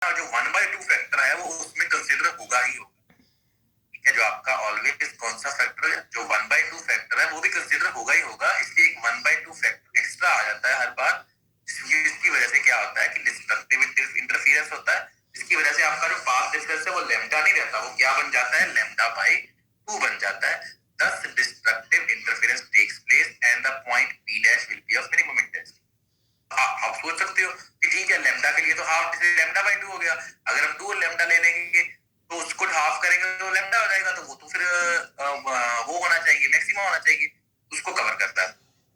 जो 1/2 फैक्टर है वो उसमें कंसिडर होगा ही होगा, ठीक है। जो आपका ऑलवेज कौन सा फैक्टर है, जो 1/2 फैक्टर है वो भी कंसिडर होगा ही होगा, इसलिए एक 1/2 फैक्टर एक्स्ट्रा आ जाता है हर बार, जिसकी वजह से क्या होता है कि डिस्ट्रक्टिव इंटरफेरेंस होता है, जिसकी वजह से आपका जो पाथ डिफरेंस है वो लैम्डा नहीं रहता, वो क्या बन जाता है, λ/2 बन जाता है। Thus destructive interference takes place and the point P dash will be of minimum intensity। आप सोच सकते हो कि ठीक है लैम्डा के लिए तो हाफ λ/2 हो गया, अगर हम 2 लैम्डा ले लेंगे तो उसको हाफ करेंगे तो लैम्डा हो जाएगा, तो वो तो फिर वो होना चाहिए, मैक्सिमम होना चाहिए, उसको कवर करता है।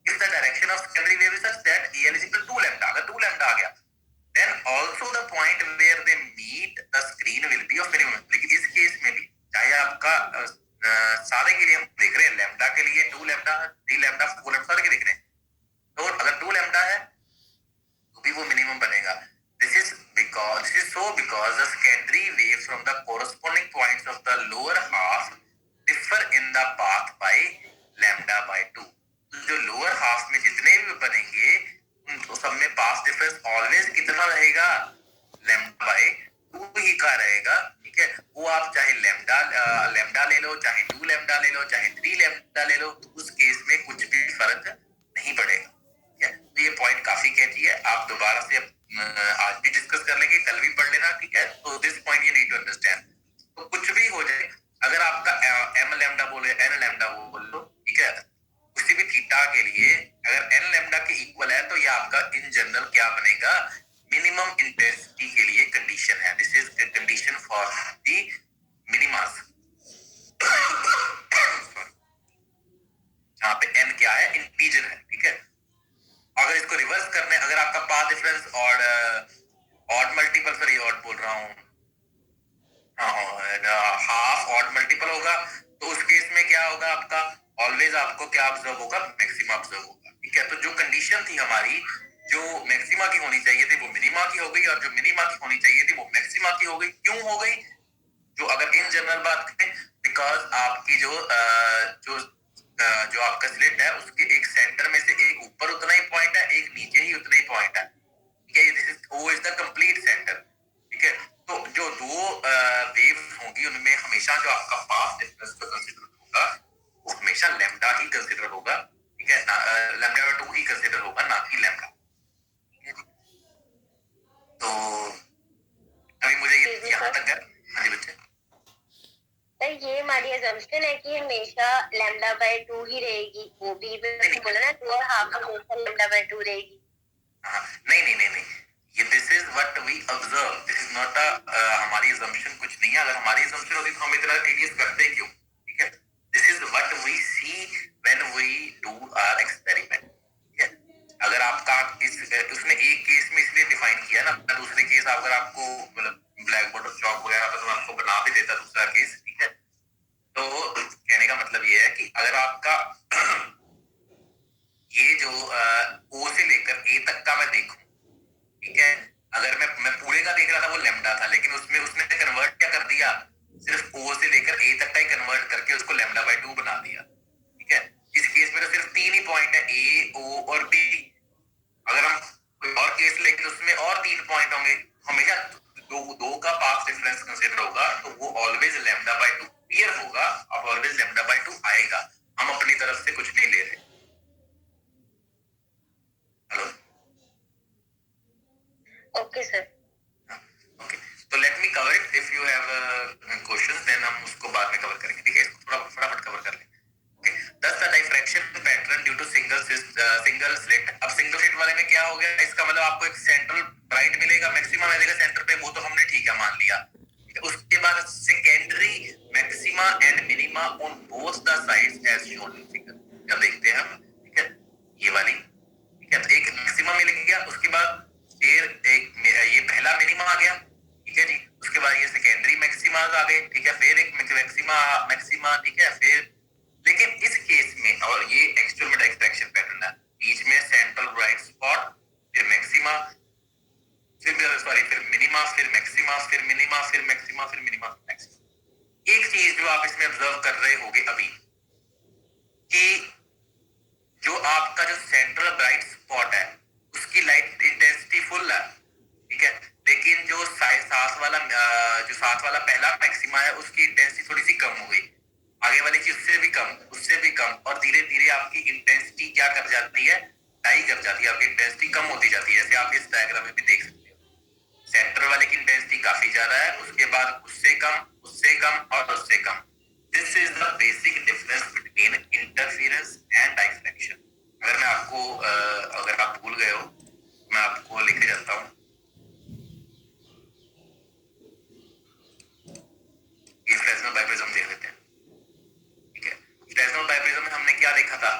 If the direction of secondary wave is such that AL is equal to 2 lambda, अगर 2 lambda आ गया, then also the point where they meet the screen will be of minimum। लेकिन इस केस में भी चाहे आपका सारे के लिए हम देख रहे हैं, लैम्डा के लिए 2 लैम्डा, 3 लैम्डा, 4 लैम्डा सारे के देख रहे हैं, तो अगर 2 लैम्डा है तो भी वो मिनिमम बनेगा। This is because the secondary waves from the corresponding points of the lower half differ in the path by λ/2। जो लोअर हाफ में जितने भी बनेंगे उन सब में पाथ डिफरेंस ऑलवेज कितना रहेगा, λ/2 ही का रहेगा, ठीक है। वो आप चाहे लैम्डा ले लो, चाहे 2 लैम्डा ले लो, चाहे 3 लैम्डा ले लो, तो उस केस में कुछ भी फर्क नहीं पड़ेगा, ठीक है। तो ये पॉइंट काफी कैची है, आप दोबारा से आज भी डिस्कस कर लेंगे, कल भी पढ़ लेना, ठीक है। तो this point you need to understand. तो कुछ भी हो जाए, अगर आपका m लैम्डा बोले, n लैम्डा बोल लो, ठीक है, किसी भी थीटा के लिए अगर n लैम्डा के इक्वल है तो ये आपका इन जनरल क्या बनेगा, मिनिमम इंटेंसिटी के लिए कंडीशन है। This is the condition for the मिनिमास, जहां पे n क्या है, इंटीजर है, ठीक है। अगर इसको रिवर्स करने, अगर आपका path difference odd multiple, sorry odd बोल रहा हूँ, हाफ ऑड मल्टीपल होगा, तो उस केस में क्या होगा, आपका ऑलवेज आपको क्या ऑब्जर्व होगा, मैक्सिमा ऑब्जर्व होगा, ठीक है। तो जो कंडीशन थी हमारी, जो मैक्सिमा की होनी चाहिए थी वो मिनिमा की हो गई, और जो मिनिमा की होनी चाहिए थी वो मैक्सिमा की हो गई। क्यों हो गई, जो अगर इन जनरल बात करें, बिकॉज आपकी जो आपका स्लिट है उसके एक सेंटर में से एक ऊपर उतना ही पॉइंट है, एक नीचे ही उतना ही पॉइंट है, ठीक है। This is O is the complete centre, ठीक है। तो जो दो वेव्स होंगी उनमें हमेशा जो आपका पाथ डिफरेंस को कंसीडर होगा वो हमेशा लैम्डा ही कंसीडर होगा, ठीक है, λ/2 ही कंसीडर होगा, ना कि लैम्डा, ठीक है। तो अभी मुझे ये यहाँ तक है। हाँ जी बच्चे, ये हमारी अजम्पशन है कि हमेशा λ/2 ही रहेगी, वो भी बोला ना 2 और हाफ हमेशा λ/2 रहेगी। नहीं नहीं नहीं नहीं, ये this is what we observe, this is not हमारी assumption कुछ नहीं है। अगर हमारी assumption होती तो हम इतना टीडियस करते क्यों, ठीक है। This is what we see when we do our experiment, ठीक है। अगर आपका उसने एक केस में इसलिए डिफाइन किया ना, दूसरे केस अगर आपको मतलब ब्लैक बोर्ड और चॉक वगैरह पर तो मैं आपको बना भी देता दूसरा केस, ठीक है। तो कहने का मतलब ये है कि अगर आपका ये जो ओ से लेकर ए तक का मैं देखूं, ठीक है, अगर मैं पूरे का देख रहा था वो लैम्डा था, लेकिन उसमें उसने कन्वर्ट क्या कर दिया, सिर्फ ओ से लेकर ए तक का ही कन्वर्ट करके उसको λ/2 बना दिया, ठीक है। इस केस में तो सिर्फ 3 ही पॉइंट है, ए, ओ और बी। अगर हम कोई और केस लेंगे तो उसमें और 3 पॉइंट होंगे, हमेशा दो का पाथ डिफरेंस कंसीडर होगा, तो वो ऑलवेज λ/2 क्लियर होगा, अब ऑलवेज λ/2 आएगा, हम अपनी तरफ से कुछ नहीं ले रहे। हेलो, ओके सर, ओके, तो let me cover it, if you have questions then हम उसको बाद में कवर करेंगे, ठीक है। इसको थोड़ा फटाफट कवर कर लें। Thus the diffraction pattern due to single slit। अब सिंगल स्लिट वाले में क्या हो गया, इसका मतलब आपको एक सेंट्रल ब्राइट मिलेगा, मैक्सिमा मिलेगा सेंटर पे, वो तो हमने ठीक है मान लिया। उसके बाद secondary maxima and minima on both the sides as shown in figure, जब देखते हैं हम, ठीक है, ये वाली, ठीक है। तो एक मैक्सिमा मिल गया, उसके बाद फिर एक ये पहला मिनिमा आ गया, ठीक है जी। उसके बाद ये सेकेंडरी मैक्सिमा आ गए, ठीक है, फिर एक मैक्सिमा, ठीक है, फिर लेकिन इस केस में, और ये एक्चुअल में डिफ्रैक्शन पैटर्न है, बीच में सेंट्रल ब्राइट स्पॉट, फिर मैक्सिमा, फिर मिनिमा, फिर मैक्सिमा, फिर मिनिमा, फिर मैक्सिमा, फिर मिनिमा, फिर मैक्सिमा। एक चीज जो आप इसमें ऑब्जर्व कर रहे होंगे अभी, कि जो आपका जो सेंट्रल ब्राइट स्पॉट है उसकी लाइट इंटेंसिटी फुल है, ठीक है, लेकिन जो साथ वाला पहला मैक्सिमा है उसकी इंटेंसिटी थोड़ी सी कम हो गई, आगे वाले की उससे भी कम, और धीरे धीरे आपकी इंटेंसिटी क्या कर जाती है, डाई कर जाती है, आपकी इंटेंसिटी कम होती जाती है, जैसे आप इस डायग्राम में भी देख सकते हो। सेंटर वाले की इंटेंसिटी काफी ज्यादा है, उसके बाद उससे कम और उससे कम। This is the basic difference between interference and diffraction. अगर मैं आपको अगर आप भूल गए हो, मैं आपको लिखे जाता हूँ। ये फ्रेस्नेल बाइप्रिज्म देख लेते हैं, ठीक है। फ्रेस्नेल बाइप्रिज्म में हमने क्या देखा था,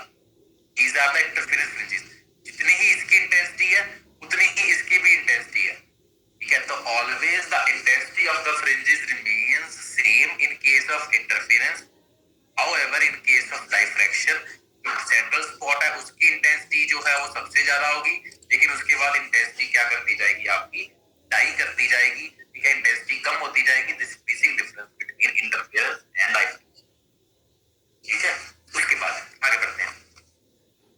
these are the interference fringes। जितनी ही इसकी इंटेंसिटी है उतनी ही इसकी भी इंटेंसिटी है, ठीक है। तो always the intensity of the fringes remains same in case of interference, however in case of diffraction जो सेंट्रल स्पॉट है उसकी इंटेंसिटी जो है वो सबसे ज्यादा होगी, लेकिन उसके बाद इंटेंसिटी क्या करती जाएगी, आपकी डाई करती जाएगी, ठीक है, इंटेंसिटी कम होती जाएगी। This basic difference between interference and diffraction, ठीक है। उसके बाद आगे बढ़ते हैं।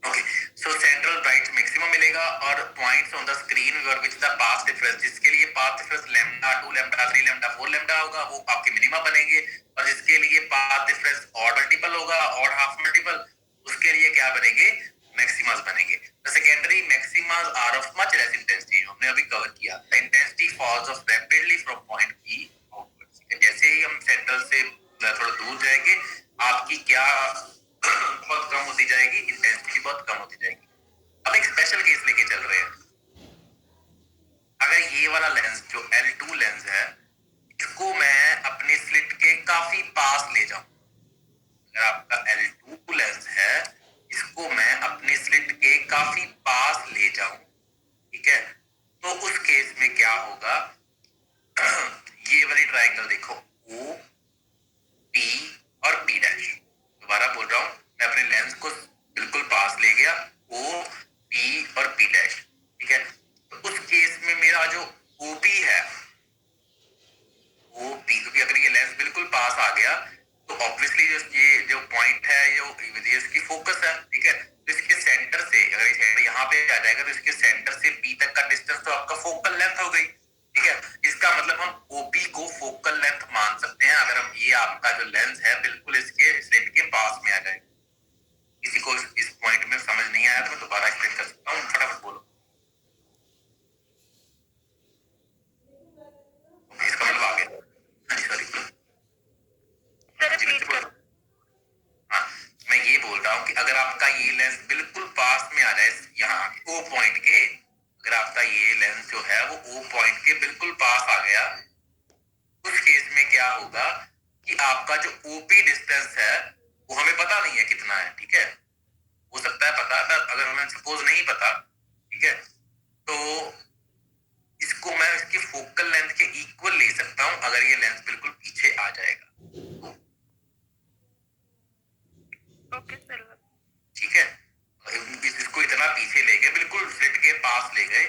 Okay, so central bright maximum मिलेगा और points on the screen for which the path difference, जिसके लिए path difference lambda 2 lambda 3 lambda 4 lambda होगा वो आपके मिनिमा बनेंगे, और जिसके लिए पाथ डिफरेंस ऑड मल्टीपल होगा, ऑड हाफ मल्टीपल, उसके लिए क्या बनेंगे, मैक्सिमास बनेंगे। The secondary maxima are of much less intensity, हमने अभी कवर किया। The intensity falls off rapidly from point B outwards, जैसे ही हम सेंटर से थोड़ा दूर जाएंगे आपकी क्या बहुत कम होती जाएगी, इंटेंसिटी बहुत कम होती जाएगी। अब एक स्पेशल केस लेके चल रहे हैं। अगर ये वाला लेंस जो L2 लेंस है इसको मैं अपने स्लिट के काफी पास ले जाऊं, अगर आपका L2 लेंस है इसको मैं अपने स्लिट के काफी पास ले जाऊं, ठीक है, तो उस केस में क्या होगा, ये वाली ट्रायंगल देखो O P और P डैश, दोबारा बोल रहा हूं, मैं अपने लेंस को बिल्कुल पास ले गया, O P और P डैश, ठीक है। तो उस केस में मेरा जो OP है, OP, क्योंकि अगर ये लेंस बिल्कुल पास आ गया तो ऑब्वियसली ये जो पॉइंट है ये इसकी फोकस है, ठीक है। तो इसके सेंटर से अगर ये यहाँ पे आ जाएगा तो इसके सेंटर से P तक का डिस्टेंस तो आपका फोकल लेंथ हो गई, ठीक है। इसका मतलब हम OP को फोकल लेंथ मान सकते हैं अगर हम ये आपका जो लेंस है बिल्कुल इसके स्लिट के पास में आ जाएगा। किसी को इस पॉइंट में समझ नहीं आया तो मैं दोबारा एक्सप्लेन कर सकता हूँ, फटाफट बोलो। इसका मतलब आ गया, हाँ जी, सॉरी हाँ, मैं ये बोल रहा हूँ कि अगर आपका ये लेंस बिल्कुल पास में आ जाए यहाँ O पॉइंट के, अगर आपका ये लेंस जो है वो O पॉइंट के बिल्कुल पास आ गया, उस केस में क्या होगा कि आपका जो OP डिस्टेंस है वो हमें पता नहीं है कितना है, ठीक है। हो सकता है पता था, अगर हमें सपोज नहीं पता, ठीक है, तो इसको मैं इसकी फोकल लेंथ के इक्वल ले सकता हूं अगर ये लेंस बिल्कुल पीछे आ जाएगा। ओके सर, ठीक है, इसको इतना पीछे ले गए, बिल्कुल स्लिट के पास ले गए,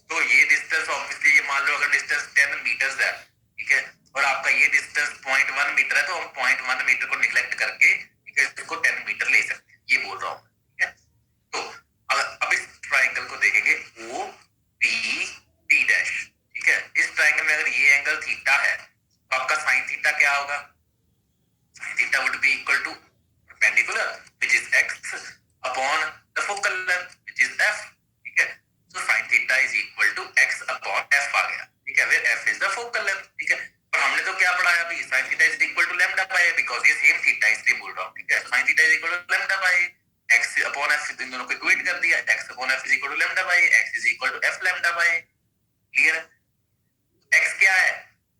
तो ये डिस्टेंस ऑब्वियसली ये मान लो अगर डिस्टेंस 10 मीटर्स है, ठीक है, और आपका ये डिस्टेंस 0.1 मीटर है, तो हम 0.1 मीटर को निगलेक्ट करके, ठीक है, इसको 10 मीटर ले सकते हैं, ये बोल रहा हूँ, ठीक है। तो अब इस ट्राइंगल को देखेंगे O P P डैश, ठीक है। इस ट्राइंगल में अगर ये एंगल थीटा है तो आपका साइन थीटा क्या होगा, sine theta would be equal to perpendicular which is x upon the focal length which is f, ठीक है। so sin theta is equal to x upon f आ गया, ठीक है, where f is the focal length, ठीक है। और हमने तो क्या पढ़ा है अभी, sin theta is equal to lambda by a, because ये सेम थीटा इसलिए बोल रहा हूँ, ठीक है। sin theta is equal to lambda by x upon f, इन दोनों को इक्वेट कर दिया, x upon f is equal to lambda by x is equal to f lambda by, clear है। x क्या है,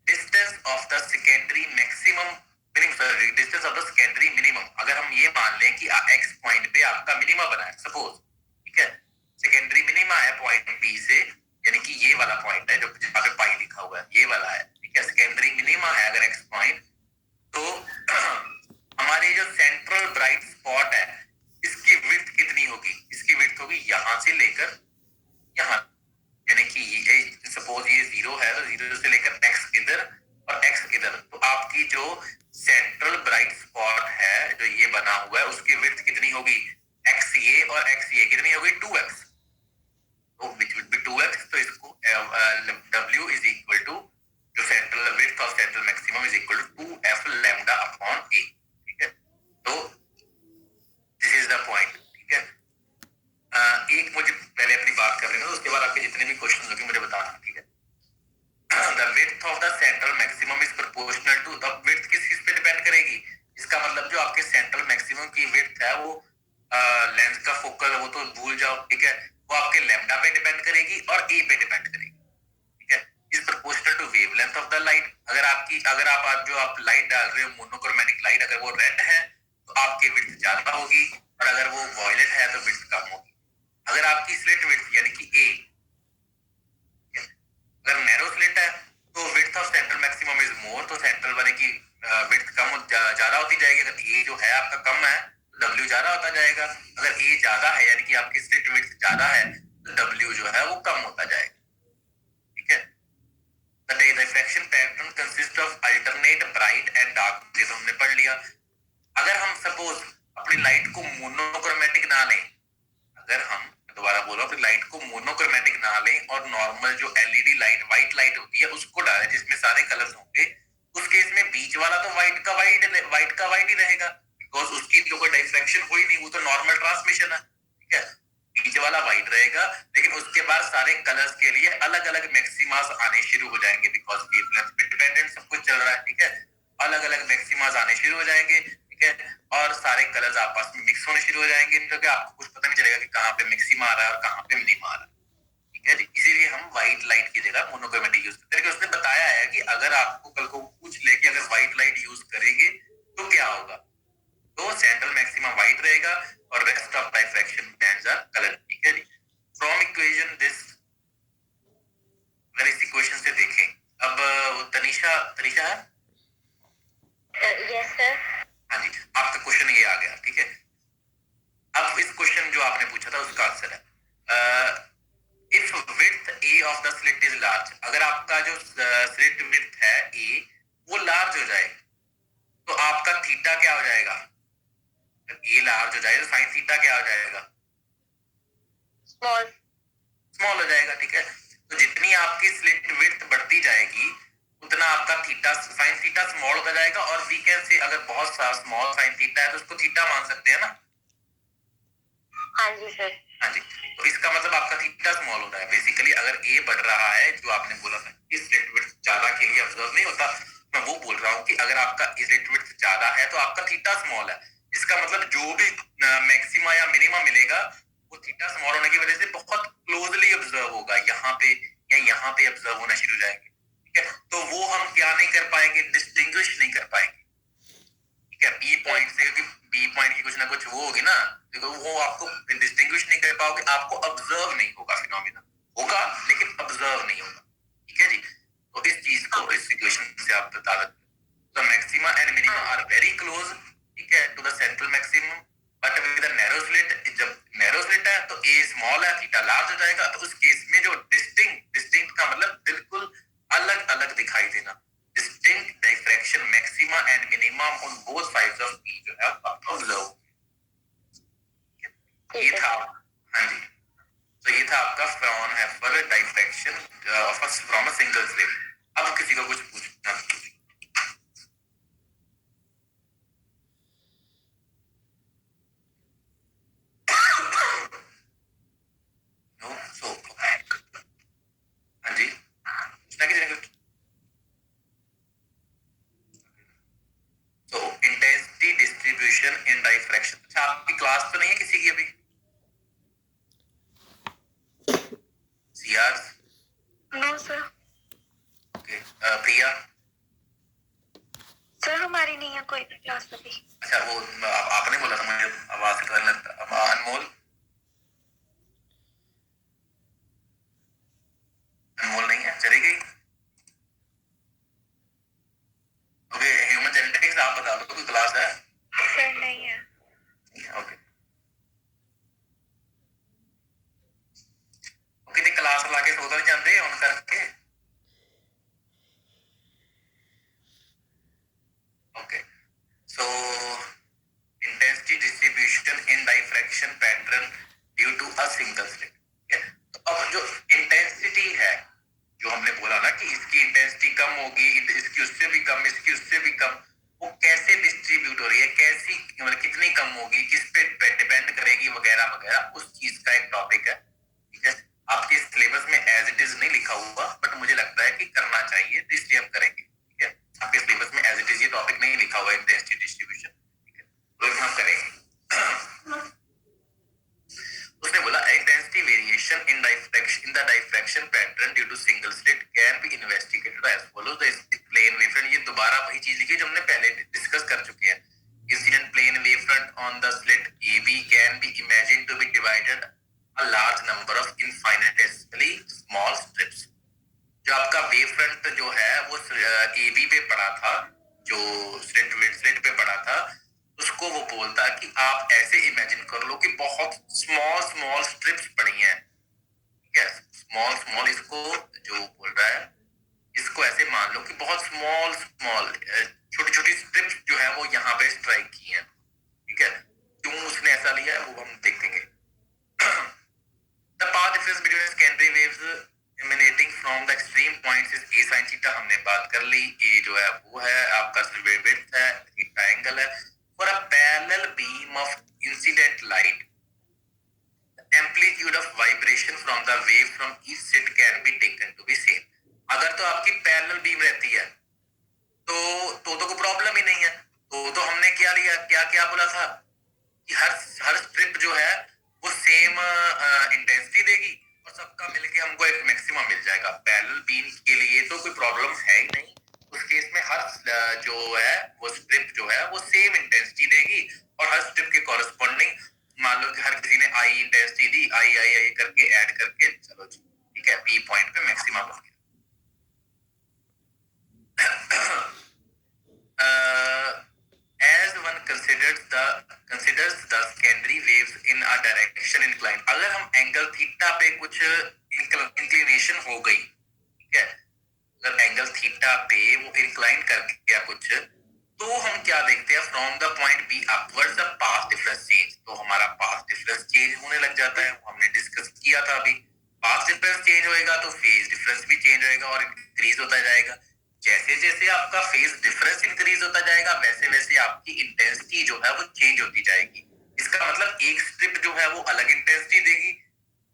distance of the secondary maximum distance of the secondary minimum. अगर हम ये मान लें कि x पॉइंट पे आपका मिनिमा बना है सपोज, ठीक है, सेकेंडरी मिनिमा है पॉइंट B से, यानी कि ये वाला पॉइंट है जो जहां पे पाई लिखा हुआ है, ये वाला है, ठीक है, सेकेंडरी मिनिमा है अगर x पॉइंट, तो हमारे जो सेंट्रल ब्राइट स्पॉट है इसकी विड्थ कितनी होगी, इसकी विड्थ होगी यहां से लेकर यहां, यानी कि ये सपोज ये 0 है तो 0 से लेकर x इधर और x इधर, तो आपकी जो सेंट्रल ब्राइट स्पॉट है जो ये बना हुआ है उसकी विड्थ कितनी होगी, x ये और x ये कितनी होगी 2x, तो which would be 2x, तो इसको W is central maximum is equal to 2f lambda upon a, ठीक है। तो दिस इज द पॉइंट, ठीक है। एक मुझे पहले अपनी बात कर लेना, उसके बाद आपके जितने भी क्वेश्चन होंगे मुझे बताना, ठीक है। The width of the central maximum is proportional to the width किस चीज पे डिपेंड करेगी, इसका मतलब जो आपके सेंट्रल मैक्सिमम की width है वो लेंस का फोकल वो तो भूल जाओ, ठीक है। वो आपके लैम्डा पे डिपेंड करेगी और ए पे डिपेंड करेगी, ठीक है। Is proportional to wavelength of the light. अगर आप जो आप लाइट डाल रहे हो मोनोक्रोमैटिक लाइट, अगर वो रेड है तो आपकी विड्थ ज्यादा होगी, और अगर वो वॉयलेट है तो विड्थ कम होगी। अगर आपकी स्लिट विड्थ यानी कि ए अगर नैरो स्लिट है तो width of central maximum is more, तो सेंट्रल वाले की विड्थ कम ज्यादा होती जाएगी। अगर ए जो है आपका कम है तो डब्ल्यू ज्यादा होता जाएगा। अगर ए ज्यादा है यानी कि आपकी स्लिट विड्थ ज्यादा है तो डब्ल्यू जो है वो कम होता जाएगा, ठीक है। The refraction pattern consist of alternate bright and dark, ये तो हमने पढ़ लिया। अगर हम सपोज अपनी लाइट को मोनोक्रोमैटिक ना लें, अगर हम दोबारा बोलो अपनी लाइट को मोनोक्रोमैटिक ना लें और नॉर्मल जो एलईडी लाइट व्हाइट लाइट होती है उसको डालें जिसमें सारे कलर्स होंगे, उस केस में बीच वाला तो व्हाइट का व्हाइट ही रहेगा, बिकॉज उसकी तो कोई डिफ्रैक्शन हुई नहीं, वो तो नॉर्मल ट्रांसमिशन है, ठीक है। बीच वाला व्हाइट रहेगा, लेकिन उसके बाद सारे कलर्स के लिए अलग अलग मैक्सिमास आने शुरू हो जाएंगे, बिकॉज वेवलेंथ पे डिपेंडेंट सब कुछ चल रहा है, ठीक है। अलग अलग मैक्सिमास आने शुरू हो जाएंगे, ठीक है, और सारे कलर्स आपस में मिक्स होने शुरू हो जाएंगे, तो आपको कुछ पता नहीं चलेगा कि कहाँ पे मैक्सिमा आ रहा है और कहाँ पे मिनिमा आ रहा है, ठीक है जी। इसीलिए हम व्हाइट लाइट की जगह मोनोक्रोमैटिक यूज करते हैं। उसने बताया है कि अगर आपको कल को पूछ ले कि अगर व्हाइट लाइट यूज करेंगे तो क्या होगा, तो सेंट्रल मैक्सिमा व्हाइट रहेगा और rest of diffraction bands are colour, ठीक है जी। फ्रॉम इक्वेशन दिस, अगर इस इक्वेशन से देखें, अब तनीषा है? Yes sir. हाँ जी, आपका क्वेश्चन ये आ गया, ठीक है। अब इस क्वेश्चन जो आपने पूछा था उसका आंसर है if width A of the slit is large, अगर आपका जो स्लिट विड्थ है ए वो लार्ज हो जाए तो आपका थीटा क्या हो जाएगा, ए लार्ज हो जाए तो साइन थीटा क्या हो जाएगा, स्मॉल हो जाएगा, ठीक है। तो जितनी आपकी स्लिट विड्थ बढ़ती जाएगी उतना आपका थीटा साइन थीटा स्मॉल होता जाएगा, और वी कैन से अगर बहुत सा स्मॉल साइन थीटा है तो उसको थीटा मान सकते हैं ना। हाँ जी सर। हाँ जी, तो इसका मतलब आपका थीटा स्मॉल हो रहा है बेसिकली। अगर ए बढ़ रहा है, जो आपने बोला था कि स्लिट विड्थ ज्यादा के लिए ऑब्जर्व नहीं होता, मैं वो बोल रहा हूँ कि अगर आपका स्लिट विड्थ ज्यादा है तो आपका थीटा स्मॉल है, इसका मतलब जो भी मैक्सिमा या मिनिमा मिलेगा वो थीटा स्मॉल होने की वजह से बहुत क्लोजली ऑब्जर्व होगा, यहाँ पे या यहाँ पे ऑब्जर्व होना शुरू हो जाएंगे, ठीक है। तो वो हम क्या नहीं कर पाएंगे, डिस्टिंग्विश नहीं कर पाएंगे, ठीक है, बी पॉइंट से, क्योंकि बी पॉइंट की कुछ ना कुछ वो होगी ना, तो वो आपको डिस्टिंग्विश नहीं कर पाओगे, आपको ऑब्जर्व नहीं होगा, फिनोमेना होगा लेकिन ऑब्जर्व नहीं होगा, ठीक है जी। तो इस चीज को इस सिचुएशन से आप बता सकते हो। Maxima and minima are very close, ठीक है, to the central maximum, but with a narrow slit, जब नैरो स्लिट है तो ए स्मॉल है, थीटा लार्ज हो जाएगा, तो उस केस में जो डिस्टिंक्ट का मतलब बिल्कुल अलग अलग दिखाई देना, distinct diffraction maxima and minimum on both sides of P जो है ऑब्जर्व, ये था। हाँ जी, तो ये था आपका Fraunhofer diffraction from a single slit. अब किसी को कुछ पूछना? नो, सो हाँ जी, पूछना किसी ने कुछ? So intensity distribution in diffraction, अच्छा आपकी क्लास तो नहीं है किसी की अभी? CR? No sir. Okay, Priya? Sir हमारी नहीं है कोई भी क्लास अभी। अच्छा, वो आपने बोला था, मुझे आवाज से लगता। अनमोल? अनमोल नहीं है, चली गई। ओके, ह्यूमन जेनेटिक्स आप बता दो, कोई क्लास है? सर नहीं है। ओके ओके, दी क्लास लाके सो तो जाते ऑन करके। Okay, so intensity distribution in diffraction pattern due to a single slit. तो अब जो इंटेंसिटी है, जो हमने बोला ना कि इसकी इंटेंसिटी कम होगी, इसकी उससे भी कम, इसकी उससे भी कम, वो कैसे डिस्ट्रीब्यूट हो रही है, कैसी मतलब कितनी कम होगी, किस पे डिपेंड करेगी वगैरह वगैरह, उस चीज का एक टॉपिक है। ठीक है, आपके सिलेबस में एज इट इज नहीं लिखा हुआ, बट मुझे लगता है कि करना चाहिए, तो इसलिए हम करेंगे। ठीक है, आपके सिलेबस में एज इट इज ये टॉपिक नहीं लिखा हुआ है, इंटेंसिटी डिस्ट्रीब्यूशन। ठीक है, तो हम करेंगे। उसने बोला intensity variation in the diffraction pattern due to single slit can be investigated as follows. The plane wavefront, ये दोबारा वही चीज लिखी जो हमने पहले डिस्कस कर चुके हैं। Incident plane wavefront on the slit AB can be imagined to be divided a large number of infinitesimally small strips. जो आपका वेवफ्रंट जो है वो AB पे पड़ा था, जो स्लिट पे पड़ा था, उसको वो बोलता है कि आप ऐसे इमेजिन कर लो कि बहुत स्मॉल स्मॉल स्ट्रिप्स पड़ी हैं। ठीक है, स्मॉल स्मॉल, इसको जो बोल रहा है इसको ऐसे मान लो कि बहुत स्मॉल स्मॉल छोटी छोटी स्ट्रिप्स जो है वो यहाँ पे स्ट्राइक की हैं। ठीक है, क्यों उसने ऐसा लिया है वो हम देखेंगे। The path difference between secondary waves emanating from the extreme points is a sin theta, हमने बात कर ली। ये जो है वो है आपका width है, ट्रायंगल है। For a parallel beam of incident light, the amplitude of vibration from the wave from each slit can be taken to be same। अगर तो आपकी पैरेलल बीम रहती है तो कोई प्रॉब्लम ही नहीं है। तो हमने क्या लिया, क्या बोला था कि हर स्ट्रिप जो है वो सेम इंटेंसिटी देगी और सबका मिलके हमको एक मैक्सिमम मिल जाएगा। पैरेलल बीम के लिए तो कोई प्रॉब्लम है ही नहीं। उस केस में हर जो है वो स्ट्रिप जो है वो सेम इंटेंसिटी देगी और हर स्ट्रिप के कॉरेस्पॉन्डिंग मान लो कि हर किसी ने आई इंटेंसिटी दी, आई करके ऐड करके, चलो जी ठीक है, पी पॉइंट पे मैक्सिमम हो गया। As one considers the secondary waves in a direction inclined, अगर हम एंगल थीटा पे कुछ इंक्लिनेशन हो गई, ठीक है, अगर एंगल थीटा पे वो इंक्लाइन कर गया कुछ, तो हम क्या देखते हैं, from the point B upwards the path difference change. तो हमारा पाथ डिफरेंस चेंज होने लग जाता है, हमने डिस्कस किया था अभी। पाथ डिफरेंस चेंज होएगा तो फेज डिफरेंस भी चेंज होएगा और इंक्रीज होता जाएगा। जैसे जैसे आपका फेज डिफरेंस इंक्रीज होता जाएगा वैसे वैसे आपकी इंटेंसिटी जो है वो चेंज होती जाएगी। इसका मतलब एक स्ट्रिप जो है वो अलग इंटेंसिटी देगी,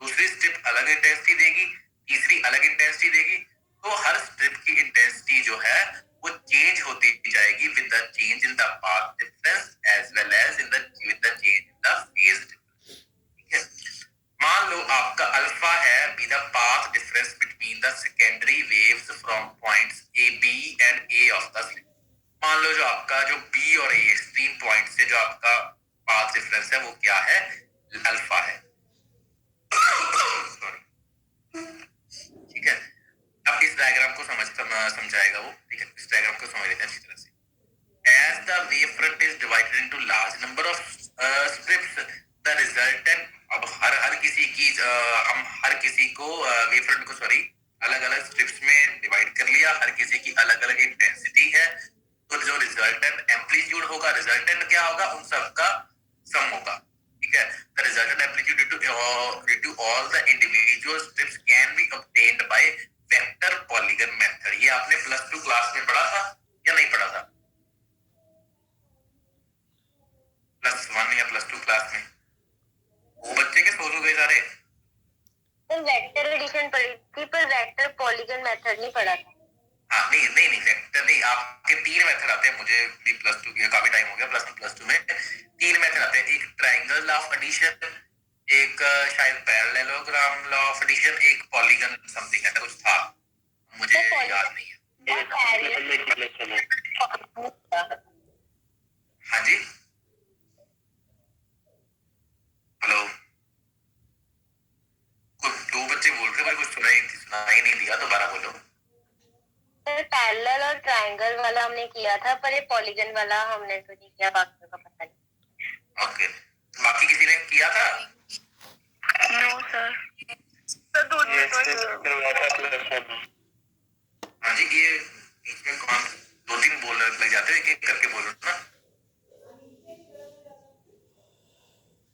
दूसरी स्ट्रिप अलग इंटेंसिटी देगी, तीसरी अलग इंटेंसिटी देगी। तो हर स्ट्रिप की इंटेंसिटी जो है वो चेंज होती जाएगी with the change in the path difference as well as with the change in the phase difference. ठीक है, मान लो आपका अल्फा है be the path difference between the secondary waves from points A B and A of the slit. मान लो जो आपका जो बी और ए एक्सट्रीम पॉइंट से जो आपका पाथ डिफरेंस है वो क्या है, अल्फा है। ठीक है, अब इस डायग्राम को समझाएगा वो। ठीक है, इस डायग्राम को समझ लेते हैं अच्छी तरह से। As the wavefront is divided into large number of strips, the resultant, अब हर किसी की हम हर किसी को वेवफ्रंट को अलग अलग स्ट्रिप्स में डिवाइड कर लिया, हर किसी की अलग अलग इंटेंसिटी है। तो जो रिजल्टेंट एम्पलीट्यूड होगा, रिजल्टेंट क्या होगा, उन सबका सम होगा। ठीक है, the resultant amplitude due to all the individual strips can be obtained by vector polygon method। ये आपने +2 क्लास में पढ़ा था या नहीं पढ़ा था, +1 या +2 क्लास में? वो बच्चे के सो गए सारे। तो वेक्टर एडिशन पढ़ी थी पर वेक्टर पॉलीगन मेथड नहीं पढ़ा था। हाँ नहीं वेक्टर नहीं, आपके 3 मेथड आते हैं। मुझे भी +2 किया, काफी टाइम हो गया, +1 +2 में 3 मेथड आते हैं। एक ट्रायंगल लॉ ऑफ एडिशन, एक शायद पैरेललोग्राम लॉ ऑफ एडिशन, एक पॉलीगन समथिंग ऐसा कुछ था, मुझे याद नहीं है। हाँ जी, हेलो, कुछ 2 बच्चे बोल रहे हैं, कुछ सुनाई नहीं दिया, दोबारा बोलो। पैरेलल और ट्रायंगल वाला हमने किया था पर ये पॉलीगन वाला हमने तो नहीं किया, बाकी का पता नहीं। ओके, बाकी किसी ने किया था? नो सर, हाँ जी, ये बीच में कौन 2-3 बोल लग जाते हैं, एक करके बोलो ना।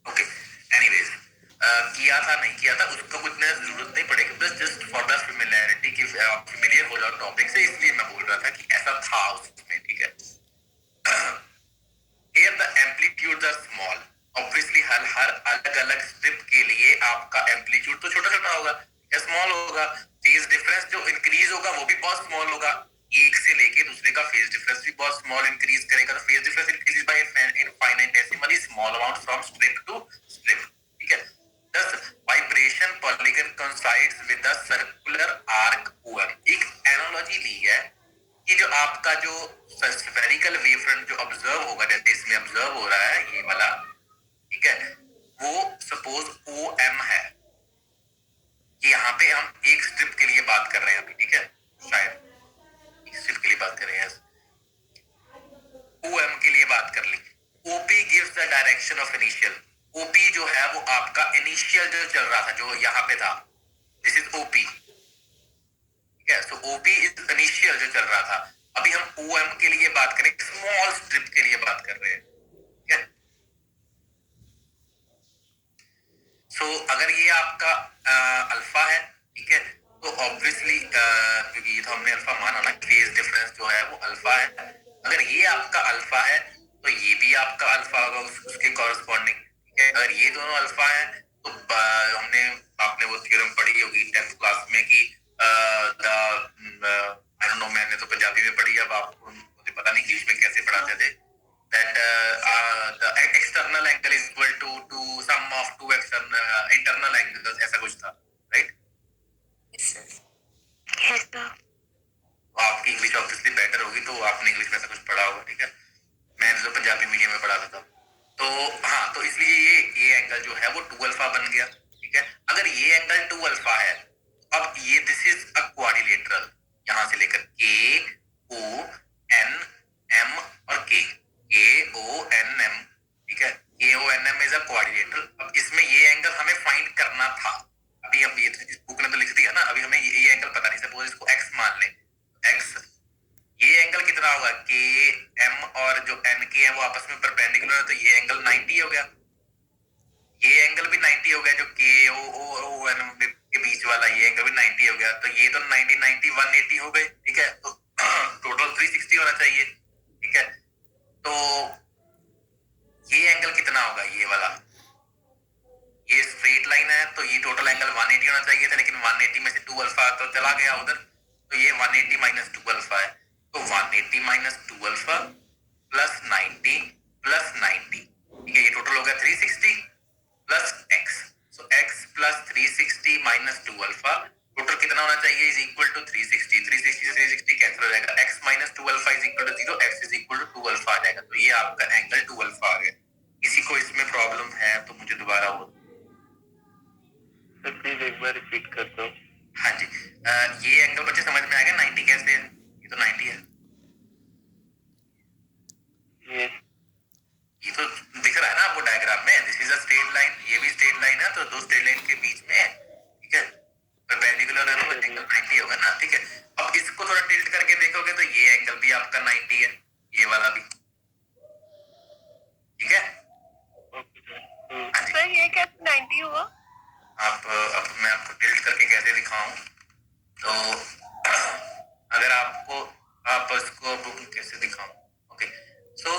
ओके, एनीवेज, किया था नहीं किया था उसका कुछ जरूरत नहीं पड़ेगी, बस जस्ट फॉर द फेमिलियरिटी की, फेमिलियर हो जाओ टॉपिक से, इसलिए मैं था उसमें, ठीक है। Here the amplitudes are small. Obviously हर अलग अलग स्ट्रिप के लिए आपका एम्पलीट्यूड तो छोटा छोटा होगा या स्मॉल होगा। फेज डिफरेंस जो इंक्रीज होगा वो भी बहुत स्मॉल होगा। एक से लेके दूसरे का फेज डिफरेंस भी बहुत स्मॉल इंक्रीज करेगा। तो phase difference increase by infinitesimally small amount from strip to strip, ठीक है। Thus vibration polygon coincides with the circular arc OM। एक एनालॉजी ली है कि जो आपका जो स्फेरिकल वेवफ्रंट जो ऑब्जर्व होगा, जैसे इसमें ऑब्जर्व हो रहा है ये वाला, ठीक है, वो सपोज OM है। कि यहाँ पे हम एक स्ट्रिप के लिए बात कर रहे हैं अभी, ठीक है, शायद एक स्ट्रिप के लिए बात कर रहे हैं, OM के लिए बात कर ली। OP gives the direction of initial। OP जो है वो आपका इनिशियल जो चल रहा था, जो यहाँ पे था, दिस इज OP, ठीक है। सो OP इज इनिशियल जो चल रहा था। अभी हम OM के लिए बात करें, स्मॉल स्ट्रिप के लिए बात कर रहे हैं, ठीक है। सो अगर ये आपका अल्फा है, ठीक है, तो ऑब्वियसली क्योंकि ये तो हमने अल्फा माना ना, फेज डिफरेंस जो है वो अल्फा है। अगर ये आपका अल्फा है तो ये भी आपका अल्फा होगा उसके कॉरस्पॉन्डिंग, ठीक है। अगर ये दोनों अल्फा है तो आपने वो थ्योरम पढ़ी होगी 10th क्लास में कि आई डोंट नो, मैंने तो पंजाबी में पढ़ी, अब आपको मुझे पता नहीं इंग्लिश में कैसे पढ़ाते थे, that the external angle is equal to sum of two internal angles, ऐसा कुछ था, राइट? Yes sir। आपकी इंग्लिश ऑब्वियसली बेटर होगी तो आपने इंग्लिश में ऐसा कुछ पढ़ा होगा, ठीक है। मैंने तो पंजाबी मीडियम में पढ़ा था, तो हाँ, तो इसलिए ये एंगल जो है वो 2 अल्फा बन गया, ठीक है। अगर ये एंगल 2 अल्फा है, अब ये दिस इज अ क्वाड्रिलेटरल, यहां से लेकर KONM और KONM, ठीक है। KONM is a quadrilateral. अब इसमें ये एंगल हमें फाइंड करना था। अभी हम ये बुक ने तो लिख दिया ना, अभी हमें ये एंगल पता नहीं, सपोज इसको x मान लें, x, ये एंगल कितना होगा, KM और जो NK है वो आपस में परपेंडिकुलर है, तो ये एंगल 90 हो गया। ये एंगल भी 90 हो गया, जो KON के बीच वाला ये एंगल भी 90 हो गया। तो ये तो 90 90 180 हो गए, ठीक है। तो टोटल 360 होना चाहिए, ठीक है। तो ये एंगल कितना होगा, ये वाला, ये स्ट्रेट लाइन है तो ये टोटल एंगल 180 होना चाहिए था, लेकिन 180 में से 2 अल्फा तो चला गया उधर, तो ये 180 माइनस 2 अल्फा है। तो 180 माइनस 2 अल्फा प्लस 90 प्लस 90, ठीक है, ये टोटल हो गया 360 प्लस x। सो x plus 360 minus 2 alpha, total कितना होना चाहिए, इज इक्वल टू 360। 360 से 360 कैंसिल हो जाएगा, x minus 2 alpha is equal to 0, x is equal to 2 alpha आ जाएगा। तो ये आपका एंगल 2 अल्फा आ गया। किसी को इसमें प्रॉब्लम है तो मुझे दोबारा वो प्लीज एक बार रिपीट कर दो। हाँ जी, ये एंगल बच्चे समझ में आ गया 90 कैसे है, ये तो 90 है, ये तो दिख रहा है ना आपको डायग्राम में, this is a straight line, ये भी स्ट्रेट लाइन है, तो दो स्ट्रेट लाइन के बीच में है, ठीक है, परपेंडिकुलर है तो एंगल 90 होगा ना, ठीक है। अब इसको थोड़ा टिल्ट करके देखोगे तो ये एंगल भी आपका 90 है, ये वाला भी, ठीक है। हाँ जी, सर ये कैसे 90 हुआ? अब मैं आपको टिल्ट करके कैसे दिखाऊं, तो अगर आपको आप इसको कैसे दिखाऊं, ओके। सो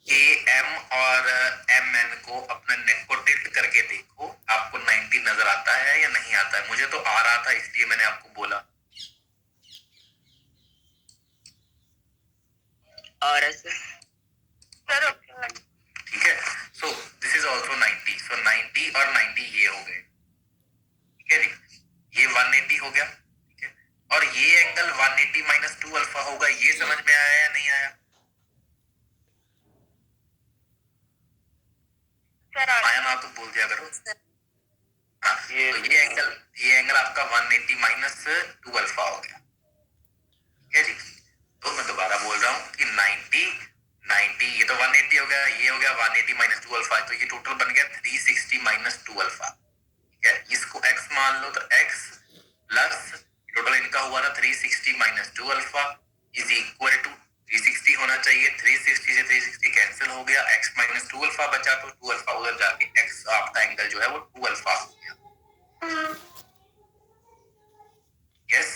AM और MN को अपने नेक को टिल्ट करके देखो, आपको 90 नजर आता है या नहीं आता है। मुझे तो आ रहा था इसलिए मैंने आपको बोला। और सर ओके, ठीक है। So this is also 90। सो 90 और 90 ये हो गए, ठीक है जी, ये 180 हो गया, ठीक है। और ये एंगल 180 माइनस 2 अल्फा होगा, ये समझ में आया या नहीं आया? आया ना तो बोल दिया करो। हाँ, तो ये एंगल आपका 180 माइनस 2 अल्फा हो गया, ठीक है जी। तो मैं दोबारा बोल रहा हूँ कि 90 ये तो 180 हो गया, ये हो गया 180 माइनस 2 अल्फा, तो ये टोटल बन गया 360 माइनस 2 अल्फा, ठीक है। इसको x मान लो, तो x प्लस टोटल इनका हुआ था 360 minus 2 alpha is equal to 360 होना चाहिए। 360 से 360 कैंसिल हो गया, x माइनस 2 अल्फा बचा, तो 2 अल्फा उधर जाके x आपका एंगल जो है वो 2 अल्फा हो गया। यस,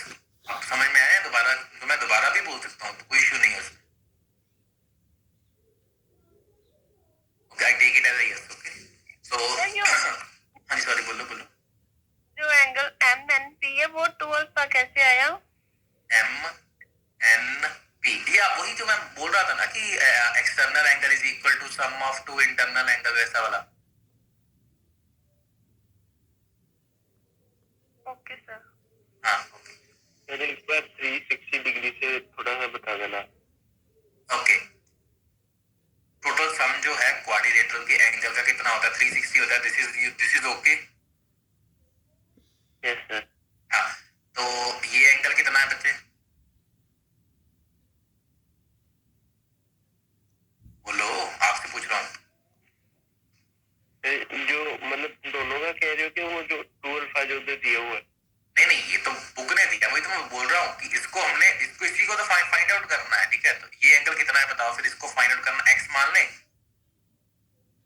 अब समझ में आया? दोबारा तो मैं दोबारा भी बोल बोल सकता हूँ, तो कोई इश्यू नहीं है उसमें। I take it as a yes, okay? So, हाँ जी, सॉरी, बोलो बोलो। जो एंगल MNP है वो 2 अल्फा कैसे आया? MNP, या वही जो मैं बोल रहा था ना कि external angle is equal to sum of two internal angle, वैसा वाला। Okay sir. हाँ ओके सर एक बार 360 डिग्री से थोड़ा सा बता देना। ओके। टोटल सम जो है क्वाड्रिलेटरल के एंगल का कितना होता है? 360 होता है। This is okay. Yes sir. हाँ, तो ये एंगल कितना है बच्चे? बोलो, आपसे पूछ रहा हूँ। जो मतलब दोनों का कह रहे हो कि वो जो 2 अल्फा जो उधर दिया हुआ है? नहीं नहीं, ये तो बुक ने दिया, वही तो मैं बोल रहा हूँ कि इसको हमने इसी को तो फाइंड आउट करना है, ठीक है? तो ये एंगल कितना है बताओ, फिर इसको फाइंड आउट करना। एक्स मान लें।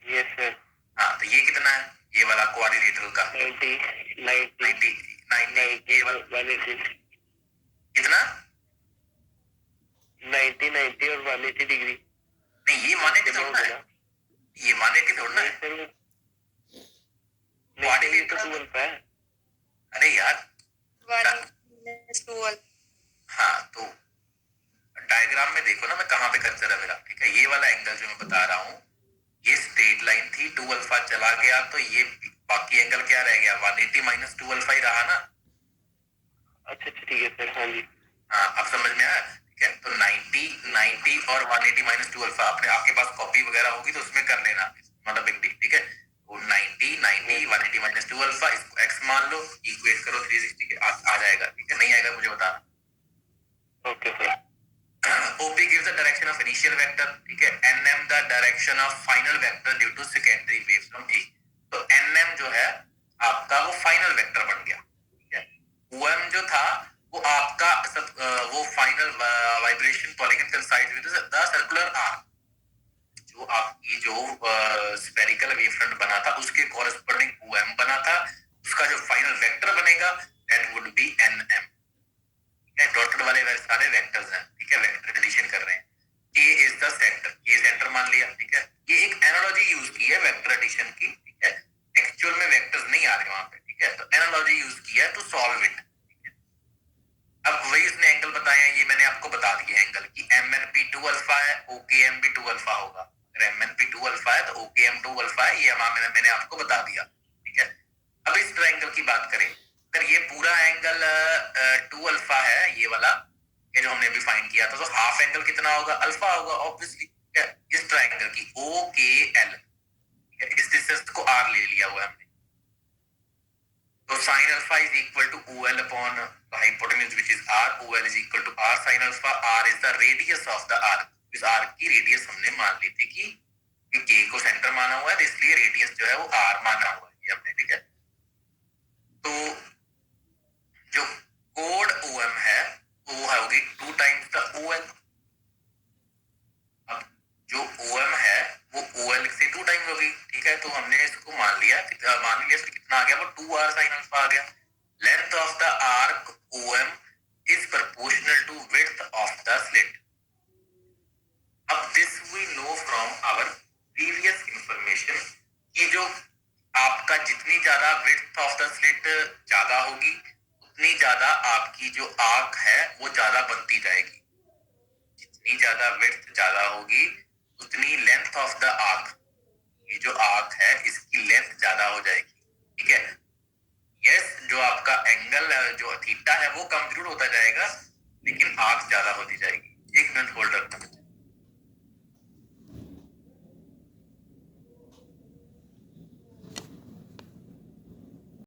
Yes sir. हाँ, तो ये कितना है ये वाला क्वाड्रिलेटरल का? 90 ये वाला 180 कितना? 90 और 180 डिग्री। नहीं, ये 180 थोड़ा है, ये 180 थोड़ा है। क्वाड्रिलेटरल तो 2 अल्फा है। अरे यार, 1 हाँ तो डायग्राम में देखो ना, मैं कहाँ पे कर्सर है मेरा, ठीक है? ये वाला एंगल जो मैं बता रहा हूँ, ये स्ट्रेट लाइन थी, 2 अल्फा चला गया, तो ये बाकी एंगल क्या रह गया? 180 माइनस 2 अल्फा ही रहा ना। अच्छा ठीक है सर। हाँ जी। हाँ, अब समझ में आया, ठीक है? तो 90 और 180 माइनस 2 अल्फा, अपने आपके पास कॉपी वगैरह होगी तो उसमें कर लेना, मतलब बिग डील, ठीक है? तो 90 180 माइनस 2 अल्फा, इसको एक्स मान लो, इक्वेट करो 360 के, आ जाएगा, ठीक है? नहीं आएगा मुझे बताना। Okay sir. OP gives the direction of initial vector, ठीक है? NM the direction of final vector due to secondary waves from A। तो NM जो है आपका वो फाइनल वेक्टर बन गया, ठीक है? OM जो था वो आपका वो final vibration polygon coincides with the circular arc। जो आपकी जो स्फेरिकल वेव फ्रंट बना था उसके कॉरेस्पॉन्डिंग OM बना था, उसका जो फाइनल वेक्टर बनेगा that would be NM। Dotted वाले सारे वेक्टर्स हैं, ठीक है? वेक्टर एडिशन कर रहे हैं। A इज द सेंटर, ये सेंटर मान लिया, ठीक है? ये एक एनालॉजी यूज की है वेक्टर एडिशन की, ठीक है? एक्चुअल में वेक्टर्स नहीं आ रहे वहां पे, ठीक है? तो एनालॉजी यूज किया टू सॉल्व इट, ठीक है? अब वही उसने एंगल बताया, ये मैंने आपको बता दिया एंगल की MNP 2 अल्फा है, OKM भी 2 अल्फा होगा। अगर MNP 2 अल्फा है तो OKM 2 अल्फा है, ये मैंने आपको बता दिया, ठीक है? अब इस ट्रायंगल की बात करें, अगर ये पूरा एंगल 2 अल्फा है, ये वाला, ये जो हमने अभी फाइंड किया था, तो हाफ एंगल कितना होगा? अल्फा होगा ऑब्वियसली। इस ट्रायंगल की OKL, इस डिस्टेंस को R ले लिया हुआ है हमने, तो sin alpha is equal to OL upon hypotenuse which is R। OL is equal to R sin alpha. R is the radius of the arc. इस आर्क की रेडियस हमने मान ली थी कि K को सेंटर माना हुआ है, तो इसलिए रेडियस जो है वो R माना हुआ है ये हमने, ठीक है? तो जो कोड OM है वो होगी 2 टाइम्स द OL। अब जो OM है वो OL से 2 टाइम्स होगी, ठीक है? तो हमने इसको मान लिया इसमें कितना आ गया? वो 2R sin अल्फा आ गया। Length of the arc OM is proportional to width of the slit. अब this we know from our previous information कि जो आपका जितनी ज्यादा विड्थ ऑफ द स्लिट ज्यादा होगी, उतनी ज्यादा आपकी जो आर्क है वो ज्यादा बनती जाएगी। जितनी ज्यादा विड्थ ज्यादा होगी उतनी लेंथ ऑफ द आर्क, ये जो आर्क है इसकी लेंथ ज्यादा हो जाएगी, ठीक है? यस, जो आपका एंगल जो थीटा है वो कम जरूर होता जाएगा, लेकिन आर्क ज्यादा होती जाएगी। 1 मिनट होल्ड रखना।